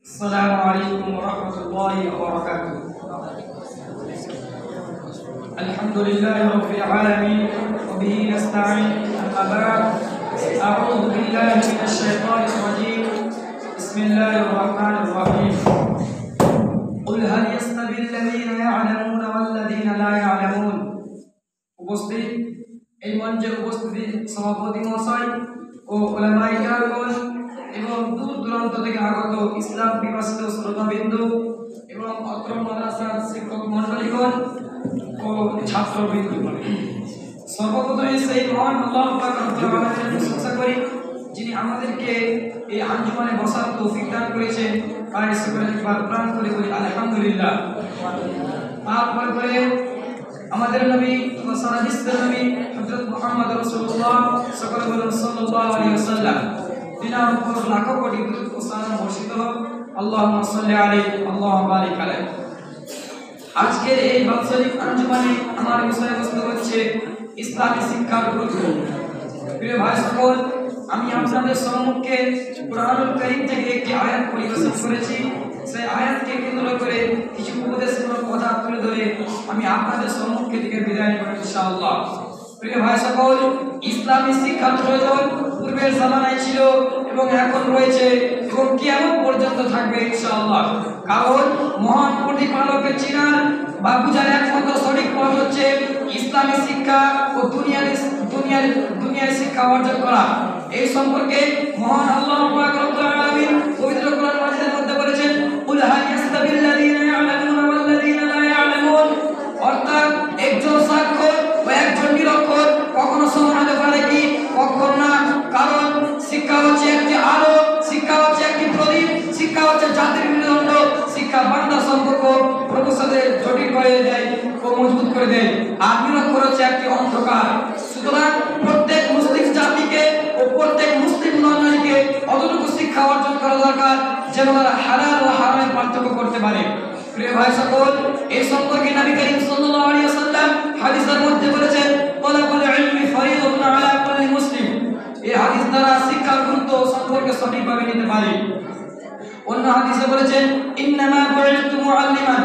السلام عليكم ورحمة الله وبركاته. الحمد لله رب العالمين وبه نستعين. أما بعد أعوذ بالله من الشيطان الرجيم. بسم الله الرحمن الرحيم. قل هل يستوي الذين يعلمون والذين لا يعلمون. উপস্থিত এই মঞ্চে উপস্থিত সভাপতি মহাশয় ও উলামায়ে কেরামগণ এবং দূর দূরান্ত থেকে আগত ইসলাম পিপাসিত শ্রোতাবৃন্দ এবং অত্র মাদ্রাসার শিক্ষক মণ্ডলীগণ ও ছাত্রবৃন্দ, সর্বপ্রথমে সেই মহান আল্লাহ পাক রব্বুল আলামিনের প্রশংসা করি যিনি আমাদেরকে এই আঞ্জুমানে বসার তৌফিক দান করেছেন। তাই সকলে একবার প্রাণ করে বলি আলহামদুলিল্লাহ। তারপরে আমাদের নবী সারা বিশ্বের নবী হযরত মুহাম্মদ রাসূলুল্লাহ সাল্লাল্লাহু আলাইহি ওয়াসাল্লাম তিনার উপর লাখো কোটি দরুদ ও সালাম বর্ষিত হোক। আল্লাহুম্মা সাল্লি আলাইহি আল্লাহুম্মা বারিক আলাইহি। আজকের এই বাৎসরিক আঞ্জুমানে আমার বিষয়বস্তু হচ্ছে ইসলামী শিক্ষার গুরুত্ব। প্রিয় ভাই সকল, আমি আপনাদের সম্মুখে কুরআনুল কারীম থেকে একটি আয়াত পরিবেশন করেছি। সেই আয়াতকে কেন্দ্র করে কিছু উপদেশমূলক কথা তুলে ধরে আমি আপনাদের সম্মুখে থেকে বিদায় নেব ইনশাআল্লাহ। প্রিয় ভাই সকল, ইসলামী শিক্ষার প্রয়োজন পূর্বের জামানায় ছিল এবং এখন রয়েছে এবং কিয়ামত পর্যন্ত থাকবে ইনশাআল্লাহ। কারণ মহান প্রতিপালকের চিনার বা বুঝার একমাত্র সঠিক পথ হচ্ছে ইসলামী শিক্ষা ও দুনিয়ার শিক্ষা অর্জন করা। এই সম্পর্কে মহান আল্লাহ পাক রব্বুল আলামিন পবিত্র কোরআন মাজিদের মধ্যে বলেছেন, কুল হাল ইয়াস্তাবিল লাযীনা ইয়া'লামুনা ওয়াল লাযীনা লা ইয়া'লামুন। অর্থাৎ একজন সাক্ষর ও একজন নিরক্ষর কখনো সমান হতে পারে কি? কখনো না। কারণ শিক্ষা হচ্ছে একটি আলো, শিক্ষা হচ্ছে একটি প্রদীপ, শিক্ষা হচ্ছে জাতির মেরুদণ্ড। শিক্ষা বান্দার সম্পর্ক প্রভুর সাথে জটিল করে দেয় ও মজবুত করে দেয়, আর নিরক্ষর হচ্ছে একটি অন্ধকার। সুতরাং প্রত্যেক মুসলিম জাতিকে ও প্রত্যেক মুসলিম নারীকে অতটুকু শিক্ষা অর্জন করা দরকার যেন তারা হালাল ও হারামের পার্থক্য করতে পারে। প্রিয় ভাই সকল, এই সম্পর্কে নবী করিম সাল্লাল্লাহু আলাইহি ওয়াসাল্লাম হাদিসের মধ্যে বলেছেন, তালাবুল ইলমি ফরিদাতুন আলা কুল্লি মুসলিম। এই হাদিস দ্বারা শিক্ষার গুরুত্ব সম্পর্কে সঠিকভাবে নিতে পারি। অন্য হাদিসে বলেছেন, ইন্নামা বুইতু মুআল্লিমান।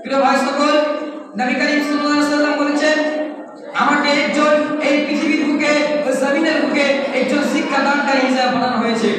প্রিয় ভাই সকল, নবী করিম সাল্লাল্লাহু আলাইহি ওয়াসাল্লাম বলেছেন, আমাকে একজন এই পৃথিবীর বুকে ও জমিনের বুকে একজন শিক্ষাদানকারী হিসেবে পাঠানো হয়েছে।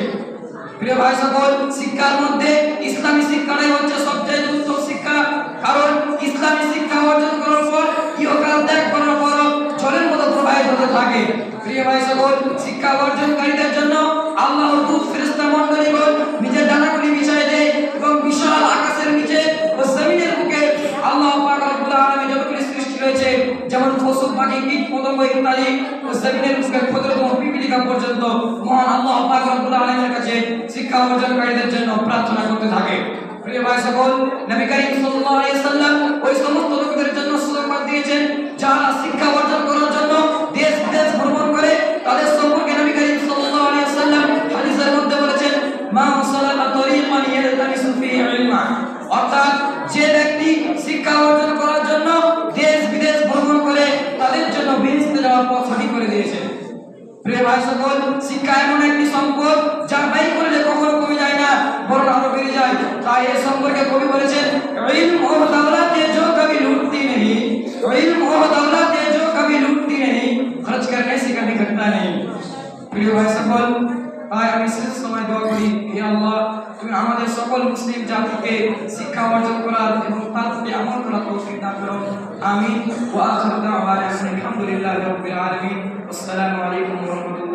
প্রিয় ভাই সকল, শিক্ষার মধ্যে ইসলামী শিক্ষাটাই হচ্ছে সবচেয়ে উত্তম শিক্ষা। কারণ ইসলামী শিক্ষা অর্জন করার পর ইহকাল ত্যাগ করার পর জলের মতো প্রবাহিত হতে থাকে। প্রিয় ভাই সকল, শিক্ষা অর্জনকারীদের জন্য আল্লাহর দূত ফেরেশতা মণ্ডলীগণ নিজের ডানাগুলি বিছিয়ে দেয় এবং বিশাল আকাশের নিচে ও জমিনের বুকে আল্লাহ পাক রব্বুল আলামিন যতগুলি সৃষ্টি রয়েছে, যেমন পশু পাখি কীট পতঙ্গ ইত্যাদি ও জমিনের বুকে ক্ষুদ্রতম পিপীলিকা পর্যন্ত মহান আল্লাহ পাক রব্বুল আলামিনের কাছে শিক্ষা অর্জনকারীদের জন্য প্রার্থনা করতে থাকে। প্রিয় ভাই সকল, নবী করিম সাল্লাল্লাহু আলাইহি ওয়াসাল্লাম ওই সমস্ত লোকদের জন্য সুসংবাদ দিয়েছেন যারা শিক্ষা অর্জন করার জন্য দেশ বিদেশ ভ্রমণ করে। তাদের সম্পর্কে নবী করিম সাল্লাল্লাহু আলাইহি ওয়াসাল্লাম হাদিসের মধ্যে বলেছেন, মা সালাকা তরিকান ইয়ালতামিসু ফীহি ইলমা। অর্থাৎ যে ব্যক্তি শিক্ষা অর্জন করার জন্য দেশ বিদেশ ভ্রমণ করে তাদের জন্য বেহেশতে যাওয়ার পথ সঠিক করে দিয়েছেন। প্রিয় ভাই সকল, শিক্ষা এমন একটি সম্পদ যা ব্যয় করলে কখনো কমে যায় না, বরং আরো বেড়ে যায়। তাই এ সম্পর্কে কবি বলেছেন, ইলম ও দৌলত जो कभी लूटती नहीं, इल्म और दौलत जो कभी लूटती नहीं, खर्च करने से कभी घटता नहीं। প্রিয় ভাই সকল, তাই আমি শেষ সময় দোয়া করি, হে আল্লাহ, তুমি আমাদের সকল মুসলিম জাতিকে শিক্ষা অর্জন করার এবং তার প্রতি আমল করার তৌফিক দান করো। আমিন। ওয়া আখিরু দাওয়ানা আলহামদুলিল্লাহি রাব্বিল আলামিন। আসসালামু আলাইকুম ওয়া রাহমাতুল্লাহ।